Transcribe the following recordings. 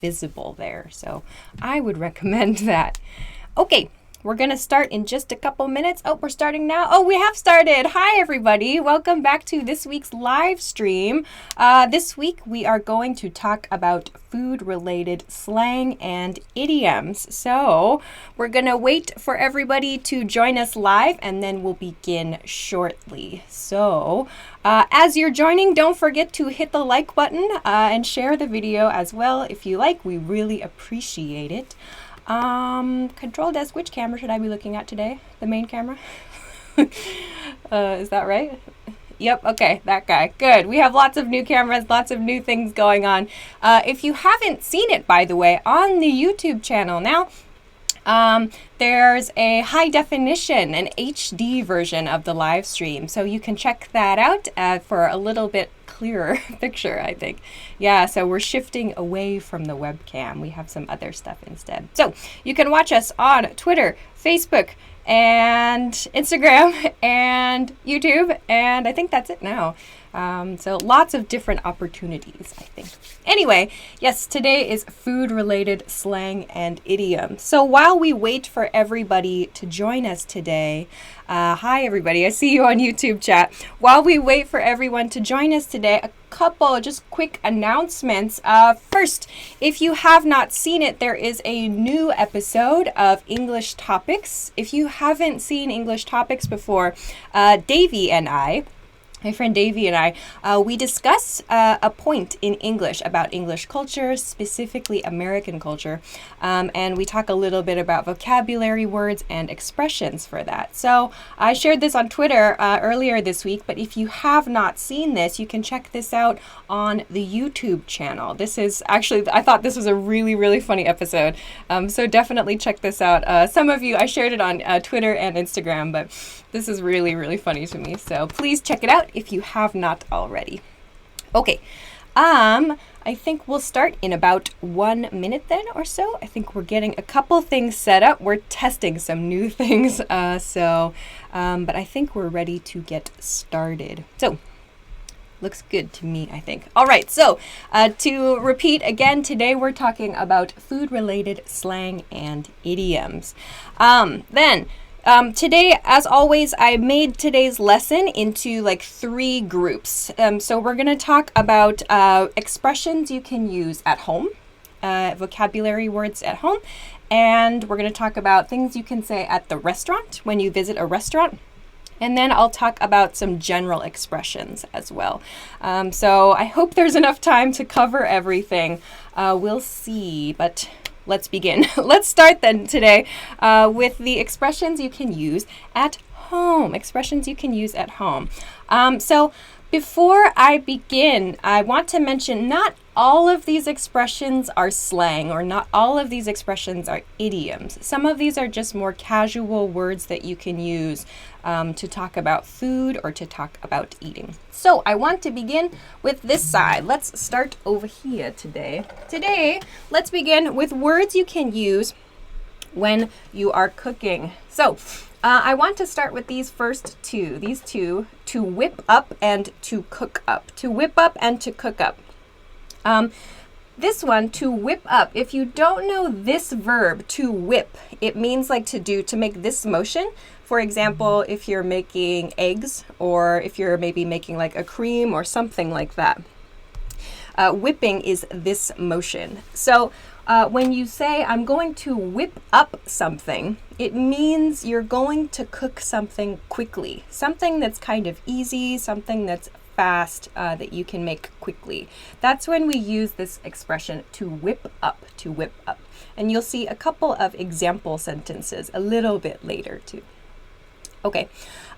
visible there. So I would recommend that. Okay. We're going to start in just a couple minutes. Oh, we're starting now. Oh, we have started. Hi, everybody. Welcome back to this week's live stream. This week, we are going to talk about food-related slang and idioms. So we're going to wait for everybody to join us live, and then we'll begin shortly. So as you're joining, don't forget to hit the like button and share the video as well if you like. We really appreciate it. Control desk, which camera should I be looking at today? The main camera? Is that right? Yep, okay, that guy. Good. We have lots of new cameras, lots of new things going on. If you haven't seen it, by the way, on the YouTube channel now, there's a high definition, an HD version of the live stream. So you can check that out for a little bit clearer picture, I think. Yeah, so we're shifting away from the webcam. We have some other stuff instead. So you can watch us on Twitter, Facebook, and Instagram, and YouTube, and I think that's it now. So lots of different opportunities, I think. Anyway, yes, today is food-related slang and idiom. So while we wait for everybody to join us today, hi everybody, I see you on YouTube chat. While we wait for everyone to join us today, a couple just quick announcements. First, if you have not seen it, there is a new episode of English Topics. If you haven't seen English Topics before, Davey and I, my friend Davey and I, we discuss a point in English about English culture, specifically American culture, and we talk a little bit about vocabulary words and expressions for that. So I shared this on Twitter earlier this week, but if you have not seen this, you can check this out on the YouTube channel. This is actually, I thought this was a really, really funny episode, so definitely check this out. Some of you, I shared it on Twitter and Instagram, but this is really, really funny to me, so please check it out if you have not already. Okay, I think we'll start in about 1 minute then or so. I think we're getting a couple things set up. We're testing some new things, but I think we're ready to get started. So, looks good to me, I think. All right, so to repeat again, today we're talking about food-related slang and idioms. Today, as always, I made today's lesson into like 3 groups. So we're going to talk about expressions you can use at home, vocabulary words at home, and we're going to talk about things you can say at the restaurant when you visit a restaurant. And then I'll talk about some general expressions as well. So I hope there's enough time to cover everything. We'll see, but let's begin. Let's start then today with the expressions you can use at home. Expressions you can use at home. So before I begin, I want to mention not all of these expressions are slang, or not all of these expressions are idioms. Some of these are just more casual words that you can use to talk about food or to talk about eating. So I want to begin with this side. Let's start over here today. Today, let's begin with words you can use when you are cooking. So I want to start with these first two. These two, to whip up and to cook up. To whip up and to cook up. This one, to whip up, if you don't know this verb, to whip, it means like to make this motion. For example, if you're making eggs, or if you're maybe making like a cream or something like that. Whipping is this motion. So when you say, I'm going to whip up something, it means you're going to cook something quickly. Something that's kind of easy, something that's fast, that you can make quickly. That's when we use this expression, to whip up, to whip up. And you'll see a couple of example sentences a little bit later too. Okay,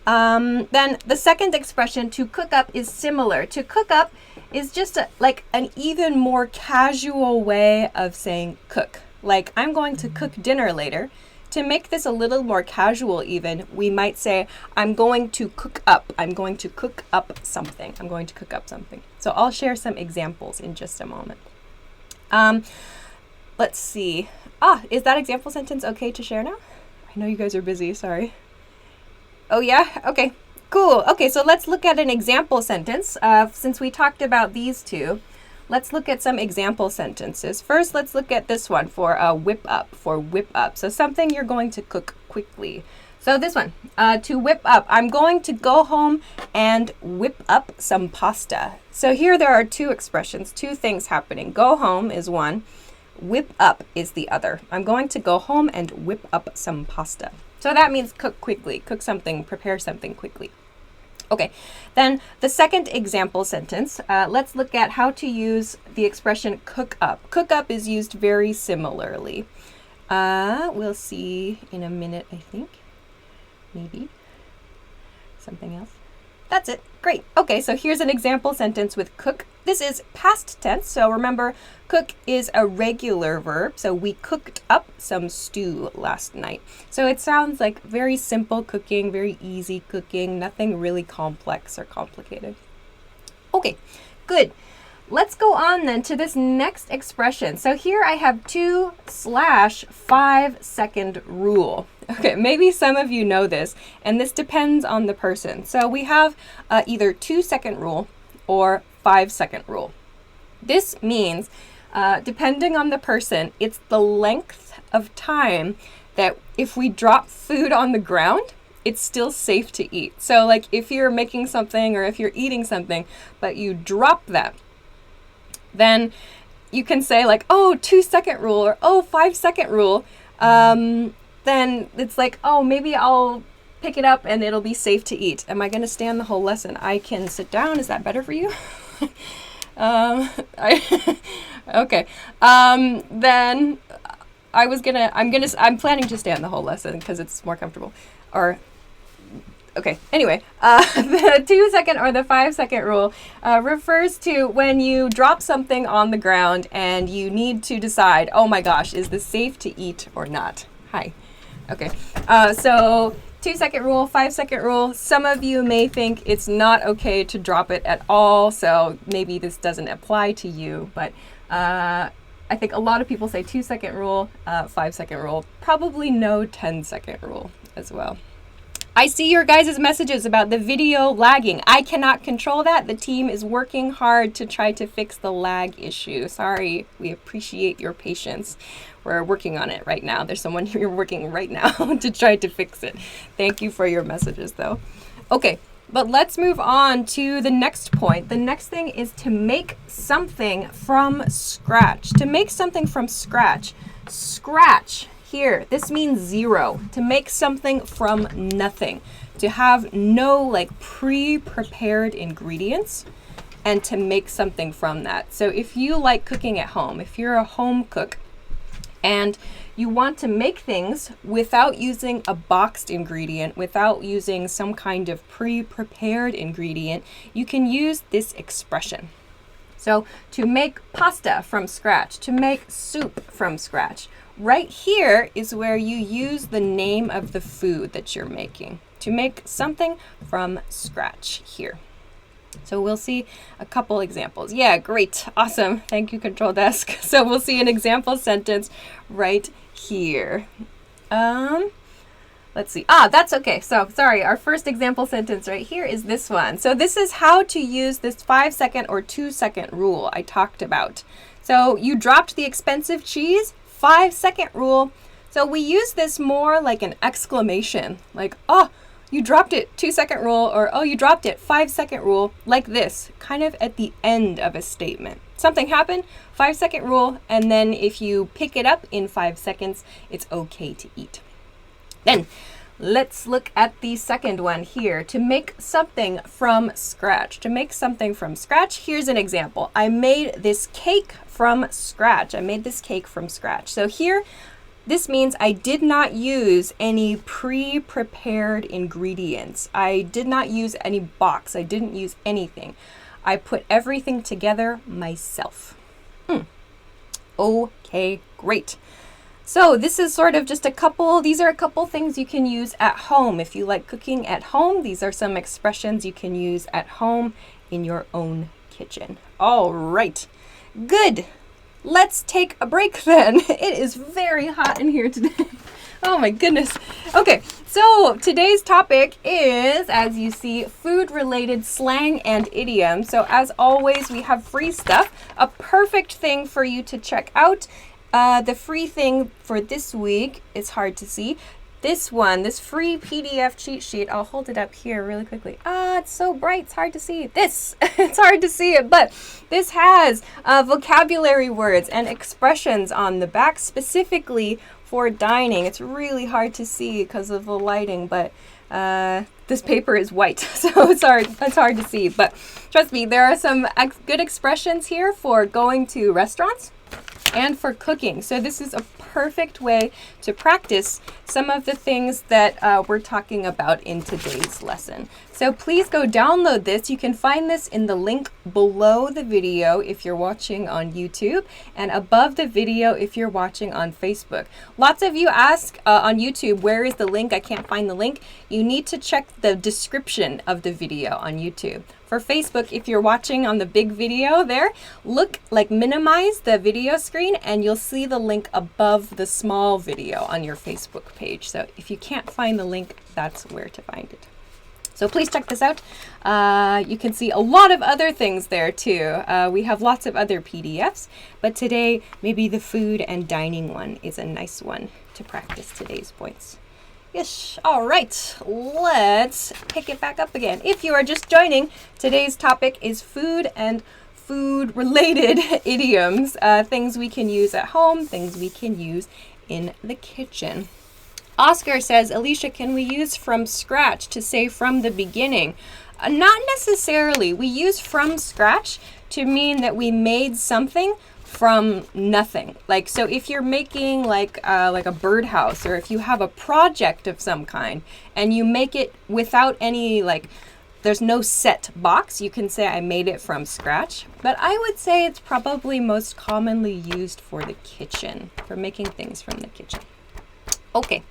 then the second expression, to cook up, is similar. To cook up is just like an even more casual way of saying cook. Like, I'm going to cook dinner later. To make this a little more casual even, we might say, I'm going to cook up. I'm going to cook up something. I'm going to cook up something. So I'll share some examples in just a moment. Let's see. Is that example sentence okay to share now? I know you guys are busy, sorry. Oh yeah? Okay, cool. Okay, so let's look at an example sentence. Since we talked about these two, let's look at some example sentences. First, let's look at this one for whip up, So something you're going to cook quickly. So this one, to whip up, I'm going to go home and whip up some pasta. So here there are two expressions, two things happening. Go home is one, whip up is the other. I'm going to go home and whip up some pasta. So that means cook quickly, cook something, prepare something quickly. Okay, then the second example sentence, let's look at how to use the expression cook up. Cook up is used very similarly. We'll see in a minute, I think. Maybe. Something else. That's it. Great. Okay, so here's an example sentence with cook. This is past tense, so remember, cook is a regular verb. So we cooked up some stew last night. So it sounds like very simple cooking, very easy cooking, nothing really complex or complicated. Okay, good. Let's go on then to this next expression. So here I have 2/5 second rule. Okay, maybe some of you know this, and this depends on the person. So we have either 2-second rule or 5-second rule. This means, depending on the person, it's the length of time that if we drop food on the ground, it's still safe to eat. So like if you're making something or if you're eating something, but you drop that, then you can say like, oh, 2-second rule or oh, 5-second rule. Then it's like, oh, maybe I'll pick it up and it'll be safe to eat. Am I going to stand the whole lesson? I can sit down. Is that better for you? Okay. Then I'm planning to stand the whole lesson because it's more comfortable. Okay, anyway, the 2-second or the 5-second rule refers to when you drop something on the ground and you need to decide, oh my gosh, is this safe to eat or not? Hi. Okay, so 2-second rule, 5-second rule. Some of you may think it's not okay to drop it at all, so maybe this doesn't apply to you, but I think a lot of people say 2-second rule, 5-second rule, probably no 10-second rule as well. I see your guys' messages about the video lagging. I cannot control that. The team is working hard to try to fix the lag issue. Sorry, we appreciate your patience. We're working on it right now. There's someone here working right now to try to fix it. Thank you for your messages though. Okay, but let's move on to the next point. The next thing is to make something from scratch. To make something from scratch. Scratch. Here, this means zero, to make something from nothing, to have no like pre-prepared ingredients and to make something from that. So if you like cooking at home, if you're a home cook and you want to make things without using a boxed ingredient, without using some kind of pre-prepared ingredient, you can use this expression. So to make pasta from scratch, to make soup from scratch. Right here is where you use the name of the food that you're making to make something from scratch here. So we'll see a couple examples. Yeah, great. Awesome. Thank you, Control Desk. So we'll see an example sentence right here. Let's see. That's okay. So sorry, our first example sentence right here is this one. So this is how to use this 5-second or 2-second rule I talked about. So you dropped the expensive cheese, 5-second rule. So we use this more like an exclamation, like, oh, you dropped it, 2-second rule, or oh, you dropped it, 5-second rule, like this, kind of at the end of a statement. Something happened, 5-second rule, and then if you pick it up in 5 seconds, it's okay to eat. Then let's look at the second one here, to make something from scratch. To make something from scratch, here's an example. I made this cake from scratch. So here, this means I did not use any pre-prepared ingredients. I did not use any box. I didn't use anything. I put everything together myself. Okay, great. So this is sort of just these are a couple things you can use at home. If you like cooking at home, these are some expressions you can use at home in your own kitchen. All right, good. Let's take a break then. It is very hot in here today. Oh my goodness. Okay, so today's topic is, as you see, food-related slang and idioms. So as always, we have free stuff, a perfect thing for you to check out. The free thing for this week, it's hard to see. This one, this free PDF cheat sheet, I'll hold it up here really quickly. It's so bright, it's hard to see. It's hard to see it, but this has vocabulary words and expressions on the back specifically for dining. It's really hard to see because of the lighting, but this paper is white, so it's hard to see. But trust me, there are some good expressions here for going to restaurants and for cooking. So this is a perfect way to practice some of the things that we're talking about in today's lesson. So please go download this. You can find this in the link below the video if you're watching on YouTube, and above the video if you're watching on Facebook. Lots of you ask on YouTube, where is the link? I can't find the link. You need to check the description of the video on YouTube. For Facebook, if you're watching on the big video there, minimize the video screen and you'll see the link above the small video on your Facebook page. So if you can't find the link, that's where to find it. So please check this out. You can see a lot of other things there too. We have lots of other PDFs, but today maybe the food and dining one is a nice one to practice today's points. Yes, all right, let's pick it back up again. If you are just joining, today's topic is food and food-related idioms, things we can use at home, things we can use in the kitchen. Oscar says, Alicia, can we use from scratch to say from the beginning? Not necessarily. We use from scratch to mean that we made something from nothing. Like, so if you're making like a birdhouse, or if you have a project of some kind and you make it without any, there's no set box, you can say I made it from scratch. But I would say it's probably most commonly used for the kitchen, for making things from the kitchen. Okay,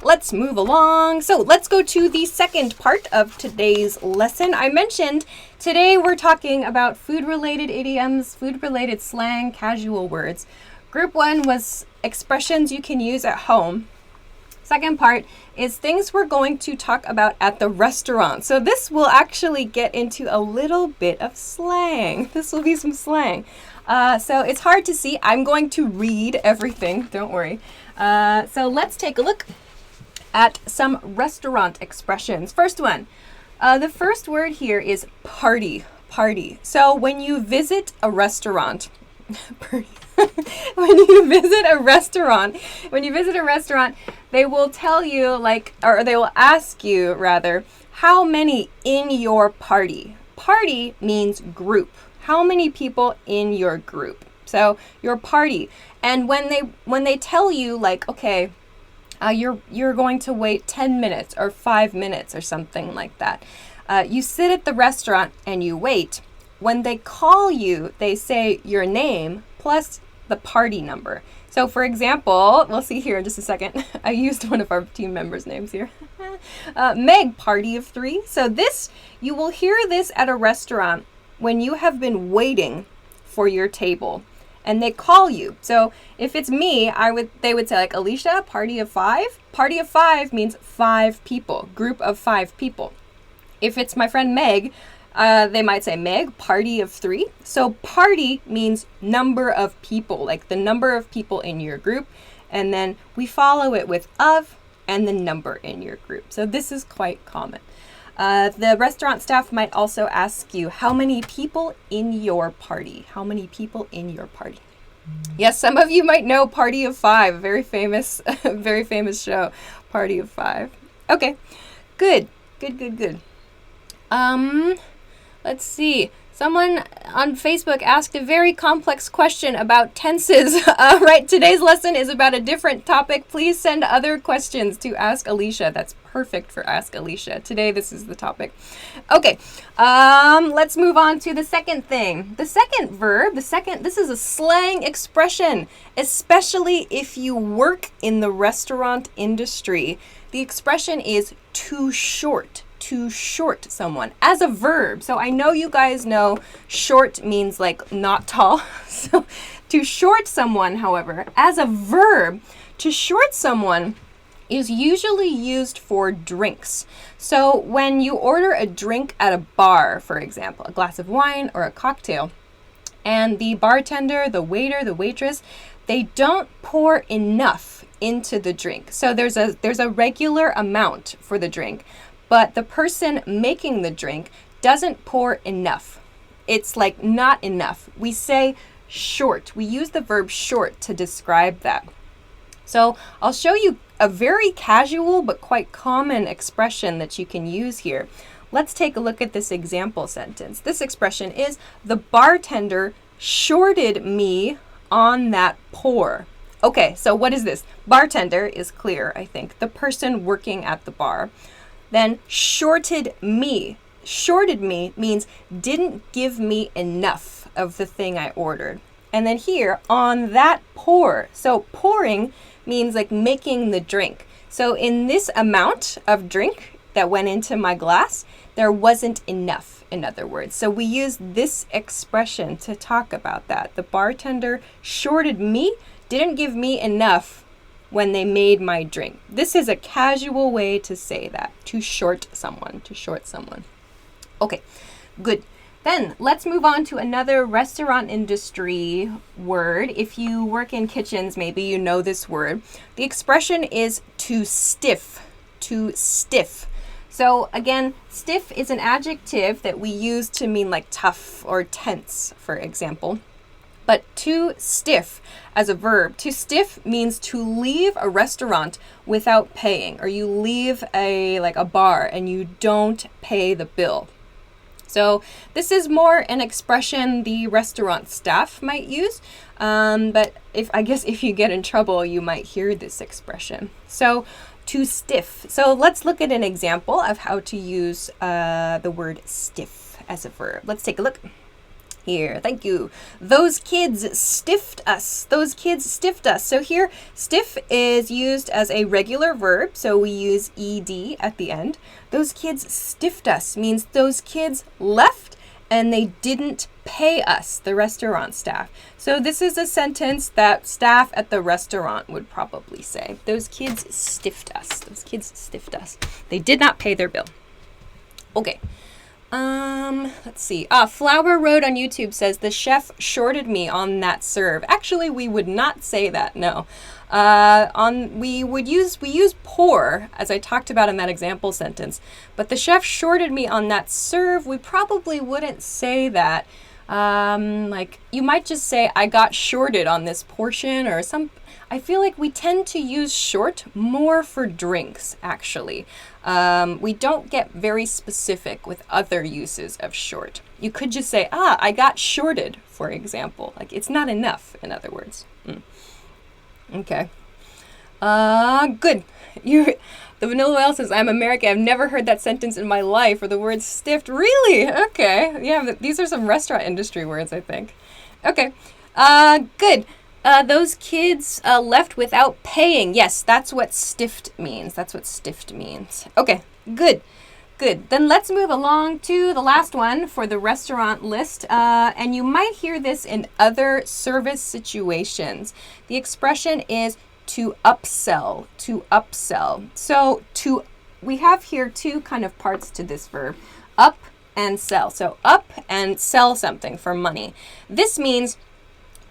let's move along. So let's go to the second part of today's lesson. I mentioned today we're talking about food-related idioms, food-related slang, casual words. Group 1 was expressions you can use at home. Second part is things we're going to talk about at the restaurant. So this will actually get into a little bit of slang. This will be some slang. So it's hard to see. I'm going to read everything, don't worry. So let's take a look at some restaurant expressions. First one, the first word here is party. So when you visit a restaurant, when you visit a restaurant, they will tell you or they will ask you rather, how many in your party? Party means group. How many people in your group? So your party. And when they tell you okay, you're going to wait 10 minutes or 5 minutes or something like that. You sit at the restaurant and you wait. When they call you, they say your name plus the party number. So for example, we'll see here in just a second. I used one of our team members' names here. Meg, party of 3. So this, you will hear this at a restaurant when you have been waiting for your table and they call you. So if it's me, they would say Alicia, party of 5. Party of 5 means 5 people, group of 5 people. If it's my friend Meg, they might say Meg, party of 3. So party means number of people, like the number of people in your group. And then we follow it with of and the number in your group. So this is quite common. The restaurant staff might also ask you, how many people in your party? How many people in your party? Yes, some of you might know Party of 5, very famous show, Party of 5. Okay, good. Let's see. Someone on Facebook asked a very complex question about tenses. Right, today's lesson is about a different topic. Please send other questions to Ask Alicia. That's perfect for Ask Alicia. Today, this is the topic. Okay, let's move on to the second thing. The second verb, this is a slang expression, especially if you work in the restaurant industry. The expression is too short. To short someone as a verb. So I know you guys know short means not tall. So to short someone, however, as a verb, to short someone is usually used for drinks. So when you order a drink at a bar, for example, a glass of wine or a cocktail, and the bartender, the waiter, the waitress, they don't pour enough into the drink. So there's a regular amount for the drink, but the person making the drink doesn't pour enough. It's like not enough. We say short. We use the verb short to describe that. So I'll show you a very casual but quite common expression that you can use here. Let's take a look at this example sentence. This expression is, the bartender shorted me on that pour. Okay, so what is this? Bartender is clear, I think. The person working at the bar. Then shorted me. Shorted me means didn't give me enough of the thing I ordered. And then here, on that pour. So pouring means like making the drink. So in this amount of drink that went into my glass, there wasn't enough, in other words. So we use this expression to talk about that. The bartender shorted me, didn't give me enough when they made my drink. This is a casual way to say that, to short someone, to short someone. Okay, good. Then let's move on to another restaurant industry word. If you work in kitchens, maybe you know this word. The expression is to stiff, to stiff. So again, stiff is an adjective that we use to mean like tough or tense, for example. But to stiff as a verb, to stiff means to leave a restaurant without paying, or you leave a bar and you don't pay the bill. So this is more an expression the restaurant staff might use, but if you get in trouble, you might hear this expression. So to stiff. So let's look at an example of how to use the word stiff as a verb. Let's take a look. Here, thank you. Those kids stiffed us. Those kids stiffed us. So here, stiff is used as a regular verb, so we use ed at the end. Those kids stiffed us means those kids left and they didn't pay us, the restaurant staff. So this is a sentence that staff at the restaurant would probably say. Those kids stiffed us. Those kids stiffed us. They did not pay their bill. Okay. Let's see. Flower Road on YouTube says the chef shorted me on that serve. Actually, we would not say that. No. We use pour, as I talked about in that example sentence, but the chef shorted me on that serve. We probably wouldn't say that. You might just say I got shorted on this portion or some. I feel like we tend to use short more for drinks, actually. We don't get very specific with other uses of short. You could just say, I got shorted, for example. Like, it's not enough, in other words. Okay. Good. The Vanilla Whale says, I'm American. I've never heard that sentence in my life, or the word stiffed. Really? Okay. Yeah, these are some restaurant industry words, I think. Okay. Good. Those kids left without paying. Yes, that's what stiffed means. That's what stiffed means. Okay, good. Good. Then let's move along to the last one for the restaurant list. And you might hear this in other service situations. The expression is to upsell, to upsell. So we have here two kind of parts to this verb, up and sell. So up and sell something for money. This means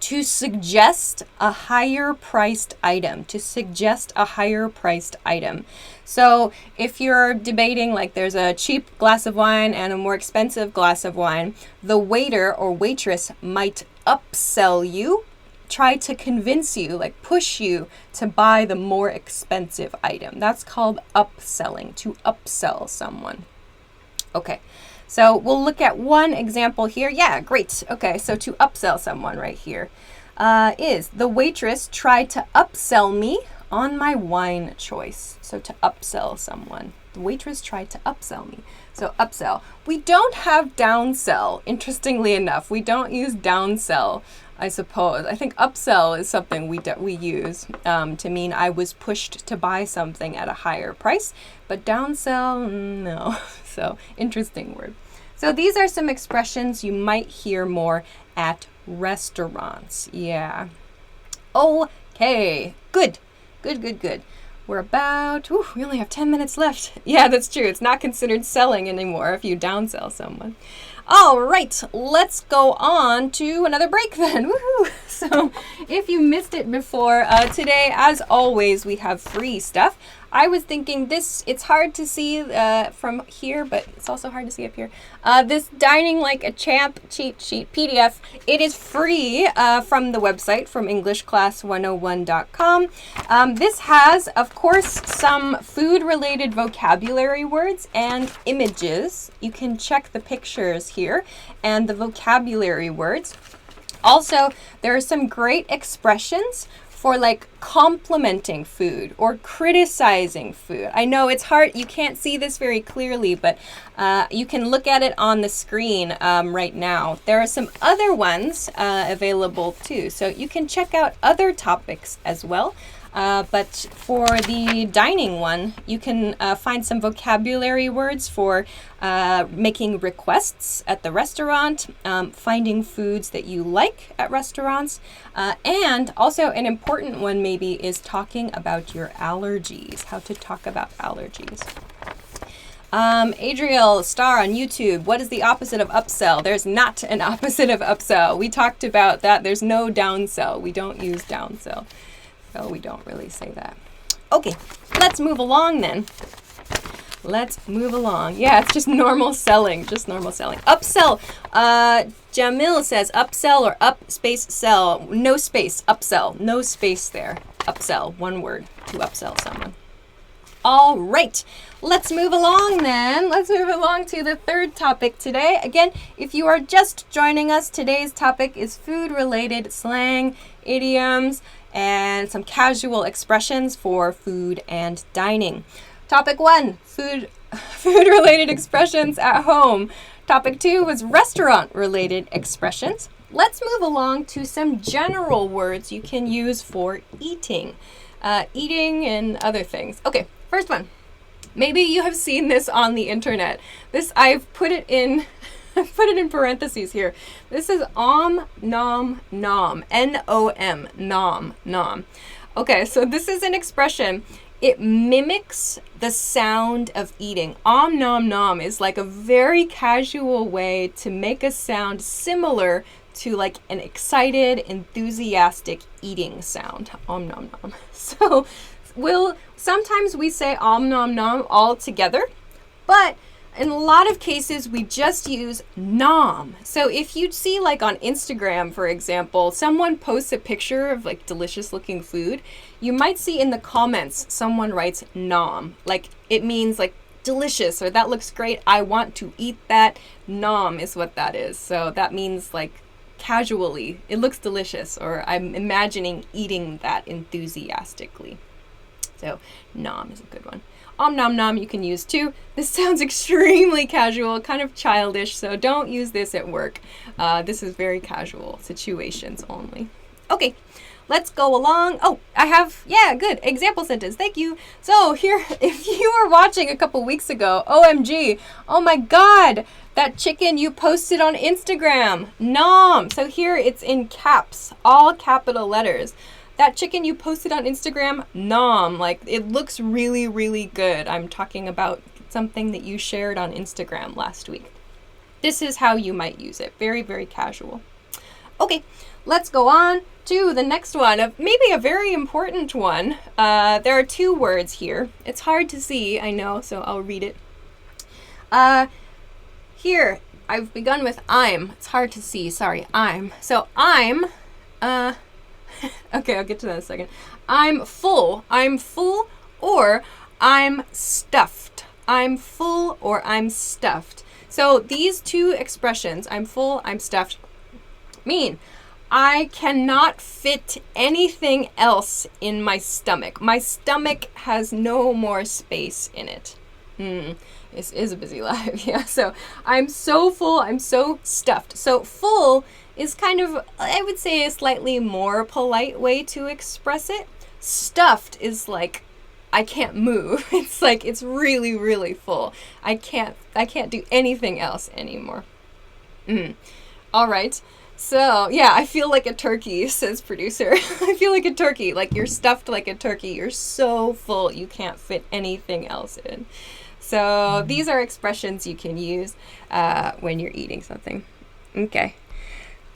to suggest a higher priced item, to suggest a higher priced item. So if you're debating, like there's a cheap glass of wine and a more expensive glass of wine, the waiter or waitress might upsell you, try to convince you, like push you to buy the more expensive item. That's called upselling, to upsell someone. Okay. So we'll look at one example here. Yeah, great. Okay, so to upsell someone right here is the waitress tried to upsell me on my wine choice. So to upsell someone. The waitress tried to upsell me. So upsell. We don't have downsell, interestingly enough. We don't use downsell, I suppose. I think upsell is something we use to mean I was pushed to buy something at a higher price, but downsell, no. So interesting word. So these are some expressions you might hear more at restaurants. Yeah. Okay. Good. Good, good, good. We're about, we only have 10 minutes left. Yeah, that's true. It's not considered selling anymore if you downsell someone. All right, let's go on to another break then. Woohoo! So if you missed it before, today, as always, we have free stuff. I was thinking it's hard to see from here, but it's also hard to see up here. This Dining Like a Champ cheat sheet PDF, it is free from the website, from EnglishClass101.com. This has, of course, some food-related vocabulary words and images. You can check the pictures here and the vocabulary words. Also, there are some great expressions for like complimenting food or criticizing food. I know it's hard, you can't see this very clearly, but you can look at it on the screen right now. There are some other ones available too, so you can check out other topics as well. But for the dining one, you can find some vocabulary words for making requests at the restaurant, finding foods that you like at restaurants, and also an important one maybe is talking about your allergies, how to talk about allergies. Adriel Star on YouTube, what is the opposite of upsell? There's not an opposite of upsell. We talked about that. There's no downsell. We don't use downsell. So we don't really say that. Okay, let's move along then. Let's move along. Yeah, it's just normal selling, Upsell. Jamil says upsell or up space sell. No space, upsell. No space there. Upsell, one word to upsell someone. All right, let's move along then. Let's move along to the third topic today. Again, if you are just joining us, today's topic is food-related slang, idioms, and some casual expressions for food and dining. Topic 1, food-related expressions at home. Topic 2 was restaurant-related expressions. Let's move along to some general words you can use for eating. Eating and other things. Okay, first one. Maybe you have seen this on the internet. I've put it in parentheses here. This is nom, nom, N-O-M, nom. Okay, so this is an expression. It mimics the sound of eating. Nom is like a very casual way to make a sound similar to like an excited, enthusiastic eating sound. Nom. So sometimes we say nom all together, but in a lot of cases, we just use nom. So if you see like on Instagram, for example, someone posts a picture of like delicious looking food, you might see in the comments, someone writes nom. Like it means like delicious or that looks great. I want to eat that. Nom is what that is. So that means like casually, it looks delicious or I'm imagining eating that enthusiastically. So nom is a good one. Nom you can use too. This sounds extremely casual, kind of childish, so don't use this at work. This is very casual situations only. Okay, let's go along. Oh, good, example sentence, thank you. So here, if you were watching a couple weeks ago, OMG, oh my God, that chicken you posted on Instagram, nom. So here it's in caps, all capital letters. That chicken you posted on Instagram, nom, like it looks really, really good. I'm talking about something that you shared on Instagram last week. This is how you might use it. Very, very casual. Okay, let's go on to the next one, maybe a very important one. There are two words here. It's hard to see, I know, so I'll read it. Here, I've begun with I'm. It's hard to see, sorry, I'm. So I'm, okay, I'll get to that in a second. I'm full, or I'm stuffed. I'm full or I'm stuffed. So these two expressions, I'm full, I'm stuffed, mean I cannot fit anything else in my stomach. My stomach has no more space in it. This is a busy life, yeah. So I'm so full, I'm so stuffed. So full is kind of, I would say, a slightly more polite way to express it. Stuffed is like, I can't move. It's like, it's really, really full. I can't do anything else anymore. All right. So, yeah, I feel like a turkey, says producer. I feel like a turkey. Like you're stuffed like a turkey. You're so full, you can't fit anything else in. So, these are expressions you can use when you're eating something. Okay.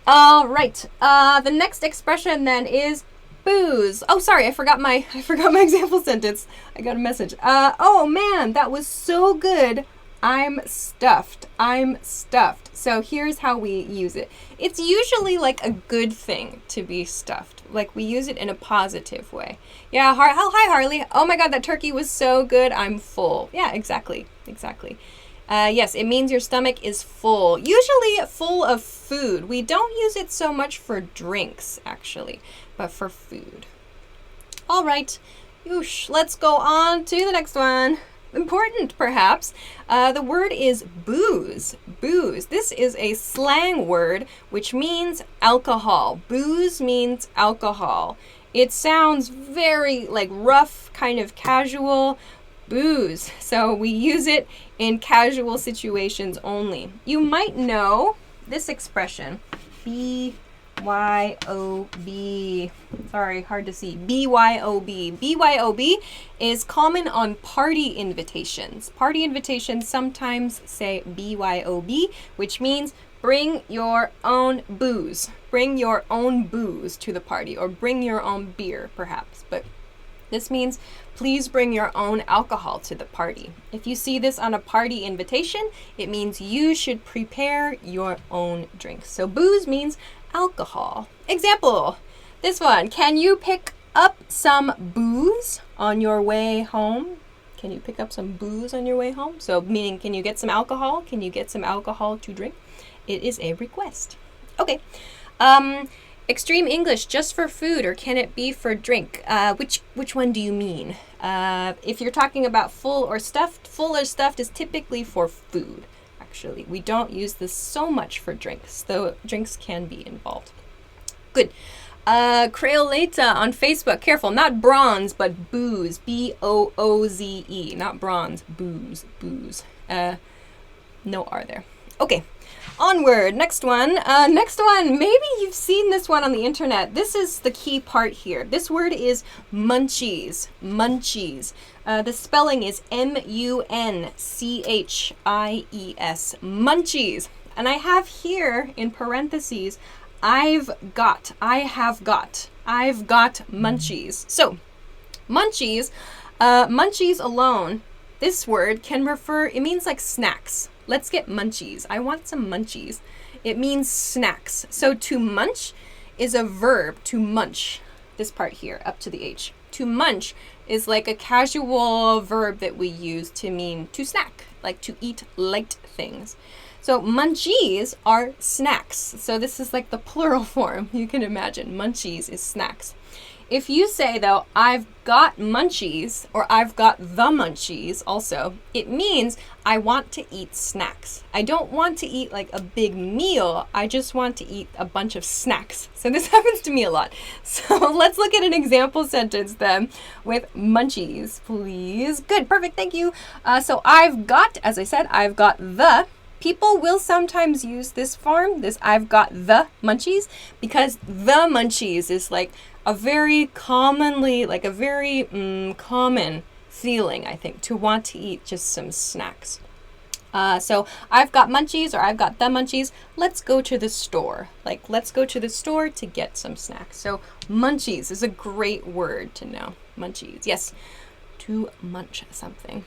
All right. The next expression then is booze. Oh, sorry, I forgot my example sentence. I got a message. Oh man, that was so good. I'm stuffed. I'm stuffed. So here's how we use it. It's usually like a good thing to be stuffed. Like we use it in a positive way. Yeah, hi Harley. Oh my god, that turkey was so good. I'm full. Yeah, exactly. Yes, it means your stomach is full. Usually full of food. We don't use it so much for drinks, actually, but for food. All right. Oosh, let's go on to the next one. Important, perhaps. The word is booze. Booze. This is a slang word which means alcohol. Booze means alcohol. It sounds very like rough, kind of casual. Booze. So we use it in casual situations only. You might know this expression. BYOB. Sorry, hard to see. BYOB. BYOB is common on party invitations. Party invitations sometimes say BYOB, which means bring your own booze. Bring your own booze to the party, or bring your own beer, perhaps. But this means please bring your own alcohol to the party. If you see this on a party invitation, it means you should prepare your own drinks. So booze means alcohol. Example, this one. Can you pick up some booze on your way home? Can you pick up some booze on your way home? So meaning, can you get some alcohol? Can you get some alcohol to drink? It is a request. Okay. Extreme English, just for food, or can it be for drink? Which one do you mean? If you're talking about full or stuffed is typically for food, actually. We don't use this so much for drinks, though drinks can be involved. Good. Creoleta on Facebook. Careful, not bronze, but booze. B-O-O-Z-E. Not bronze, booze. No R there. Okay. Onward. Next one. Maybe you've seen this one on the internet. This is the key part here. This word is munchies. Munchies. The spelling is M-U-N-C-H-I-E-S. Munchies. And I have here in parentheses, I have got munchies. So, munchies alone, this word can refer, it means like snacks. Let's get munchies. I want some munchies. It means snacks. So to munch is a verb, to munch. This part here, up to the H. To munch is like a casual verb that we use to mean to snack, like to eat light things. So munchies are snacks. So this is like the plural form. You can imagine munchies is snacks. If you say, though, I've got munchies, or I've got the munchies also, it means I want to eat snacks. I don't want to eat like a big meal. I just want to eat a bunch of snacks. So this happens to me a lot. So let's look at an example sentence then with munchies, please. Good, perfect, thank you. So I've got, as I said, I've got the. People will sometimes use this form, this I've got the munchies, because the munchies is like a very commonly, like a very common feeling, I think, to want to eat just some snacks. So I've got munchies, or I've got the munchies. Let's go to the store. Like, let's go to the store to get some snacks. So munchies is a great word to know. Munchies, yes, to munch something.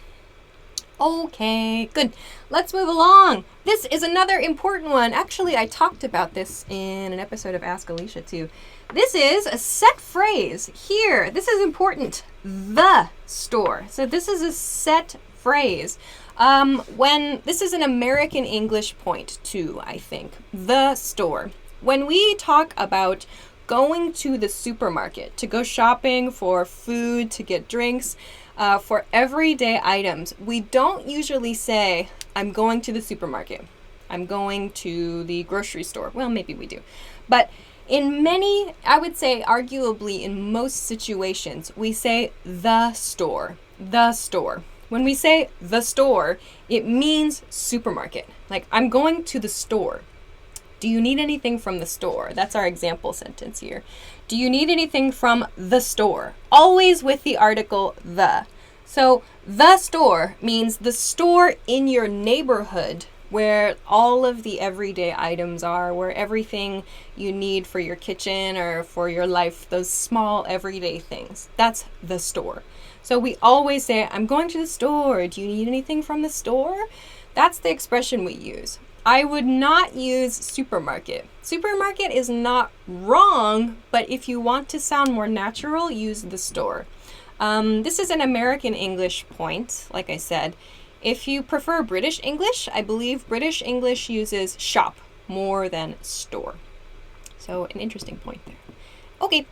Okay, good. Let's move along. This is another important one. Actually, I talked about this in an episode of Ask Alicia too. This is a set phrase here. This is important. The store. So this is a set phrase. When this is an American English point too, I think. The store. When we talk about going to the supermarket to go shopping for food, to get drinks, for everyday items, we don't usually say, I'm going to the supermarket. I'm going to the grocery store. Well, maybe we do. But in many, I would say arguably in most situations, we say the store. The store. When we say the store, it means supermarket. Like, I'm going to the store. Do you need anything from the store? That's our example sentence here. Do you need anything from the store? Always with the article the. So the store means the store in your neighborhood where all of the everyday items are, where everything you need for your kitchen or for your life, those small everyday things. That's the store. So we always say, I'm going to the store. Do you need anything from the store? That's the expression we use. I would not use supermarket. Supermarket is not wrong, but if you want to sound more natural, use the store. This is an American English point, like I said. If you prefer British English, I believe British English uses shop more than store. So an interesting point there. Okay,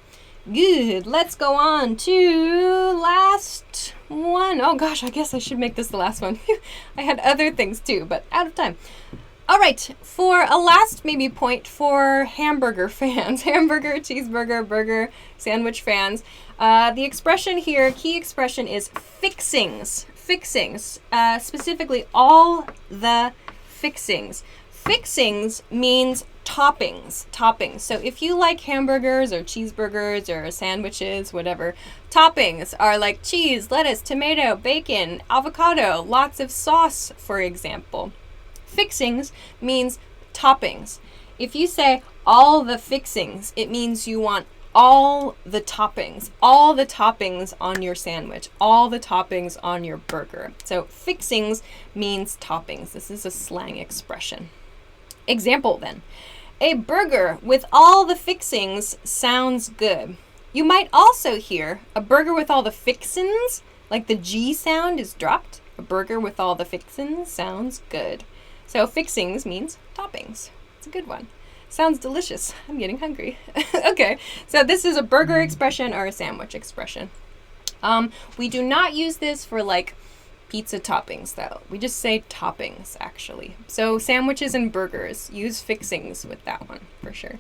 good. Let's go on to last one. Oh gosh, I guess I should make this the last one. I had other things too, but out of time. All right, for a last maybe point for hamburger fans, hamburger, cheeseburger, burger, sandwich fans, the expression here, key expression is fixings. Fixings, specifically all the fixings. Fixings means toppings. So if you like hamburgers or cheeseburgers or sandwiches, whatever, toppings are like cheese, lettuce, tomato, bacon, avocado, lots of sauce, for example. Fixings means toppings. If you say all the fixings, it means you want all the toppings on your sandwich, all the toppings on your burger. So fixings means toppings. This is a slang expression. Example then. A burger with all the fixings sounds good. You might also hear a burger with all the fixins, like the G sound is dropped. A burger with all the fixins sounds good. So fixings means toppings. It's a good one. Sounds delicious. I'm getting hungry. Okay, so this is a burger expression or a sandwich expression. We do not use this for like pizza toppings though. We just say toppings actually. So sandwiches and burgers, use fixings with that one for sure.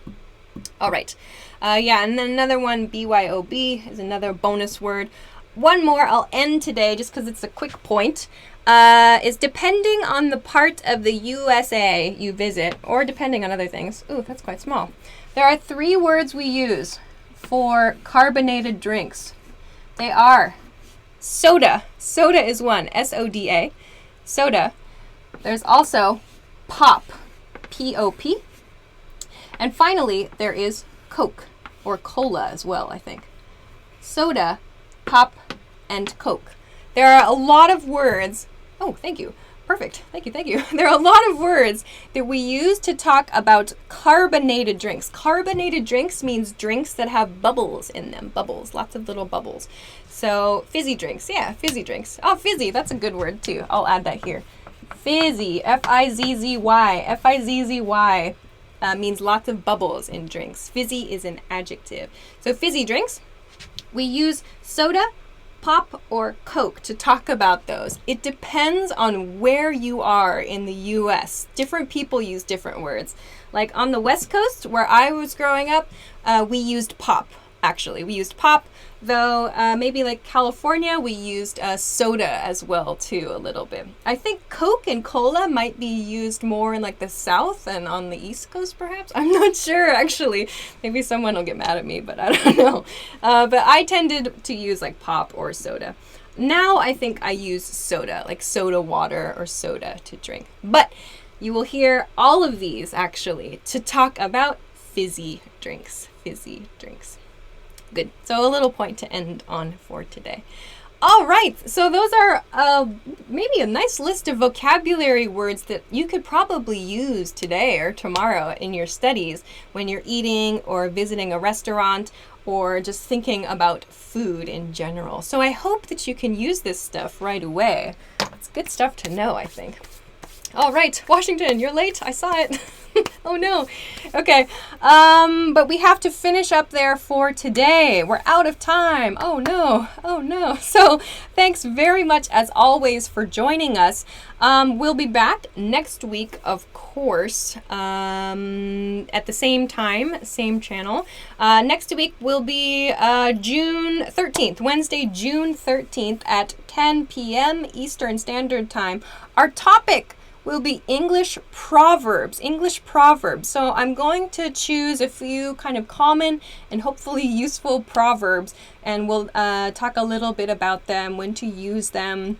All right. Yeah, and then another one, BYOB, is another bonus word. One more, I'll end today just because it's a quick point. Is depending on the part of the USA you visit, or depending on other things. Ooh, that's quite small. There are 3 words we use for carbonated drinks. They are soda. Soda is one, S-O-D-A. Soda. There's also pop, P-O-P. And finally, there is Coke, or cola as well, I think. Soda, pop, and Coke. There are a lot of words. Oh, thank you. Perfect. Thank you. There are a lot of words that we use to talk about carbonated drinks. Carbonated drinks means drinks that have bubbles in them. Bubbles, lots of little bubbles. So fizzy drinks. Yeah, fizzy drinks. Oh, fizzy. That's a good word too. I'll add that here. Fizzy. F-I-Z-Z-Y. F-I-Z-Z-Y means lots of bubbles in drinks. Fizzy is an adjective. So fizzy drinks. We use soda, pop, or Coke to talk about those. It depends on where you are in the US. Different people use different words. Like on the West Coast, where I was growing up, we used pop, actually. We used pop, though maybe like California, we used soda as well, too, a little bit. I think Coke and cola might be used more in like the South and on the East Coast, perhaps. I'm not sure, actually. Maybe someone will get mad at me, but I don't know. But I tended to use like pop or soda. Now I think I use soda, like soda water or soda to drink. But you will hear all of these, actually, to talk about fizzy drinks. Fizzy drinks. Good. So a little point to end on for today. All right. So those are maybe a nice list of vocabulary words that you could probably use today or tomorrow in your studies when you're eating or visiting a restaurant or just thinking about food in general. So I hope that you can use this stuff right away. It's good stuff to know, I think. All right, Washington, you're late. I saw it. Oh no. Okay. But we have to finish up there for today. We're out of time. Oh no. So thanks very much as always for joining us. We'll be back next week, of course, at the same time, same channel. Next week will be June 13th, Wednesday, June 13th at 10 p.m. Eastern Standard Time. Our topic will be English proverbs. English proverbs. So I'm going to choose a few kind of common and hopefully useful proverbs, and we'll talk a little bit about them, when to use them,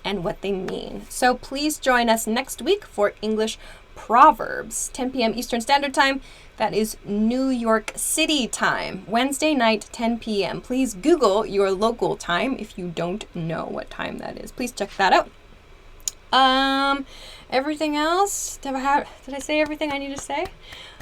and what they mean. So please join us next week for English proverbs, 10 p.m. Eastern Standard Time. That is New York City time, Wednesday night, 10 p.m. Please Google your local time if you don't know what time that is. Please check that out. Everything else? Did I say everything I need to say?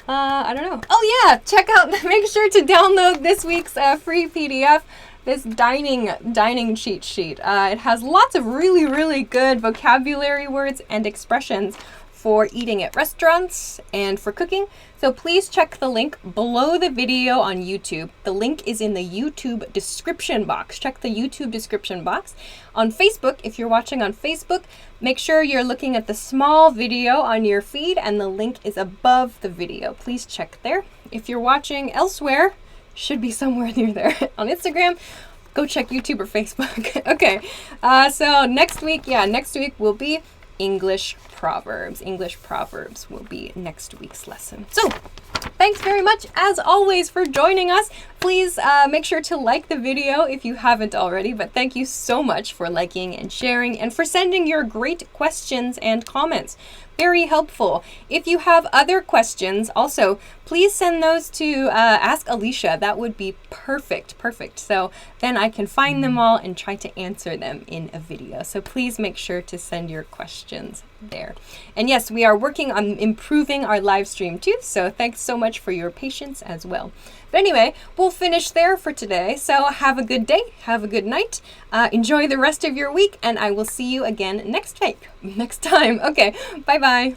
I don't know. Oh yeah, check out, make sure to download this week's free PDF, this dining cheat sheet. It has lots of really, really good vocabulary words and expressions for eating at restaurants and for cooking. So please check the link below the video on YouTube. The link is in the YouTube description box. Check the YouTube description box. On Facebook, if you're watching on Facebook, make sure you're looking at the small video on your feed, and the link is above the video. Please check there. If you're watching elsewhere, should be somewhere near there. On Instagram, go check YouTube or Facebook. Okay, so next week will be English proverbs. English proverbs will be next week's lesson. So, thanks very much, as always, for joining us. Please make sure to like the video if you haven't already, but thank you so much for liking and sharing and for sending your great questions and comments. Very helpful. If you have other questions, also, please send those to Ask Alicia. That would be perfect. So then I can find them all and try to answer them in a video. So please make sure to send your questions there. And yes, we are working on improving our live stream too, so thanks so much for your patience as well. But anyway, we'll finish there for today. So have a good day, have a good night, enjoy the rest of your week, and I will see you again next time. Okay, bye-bye.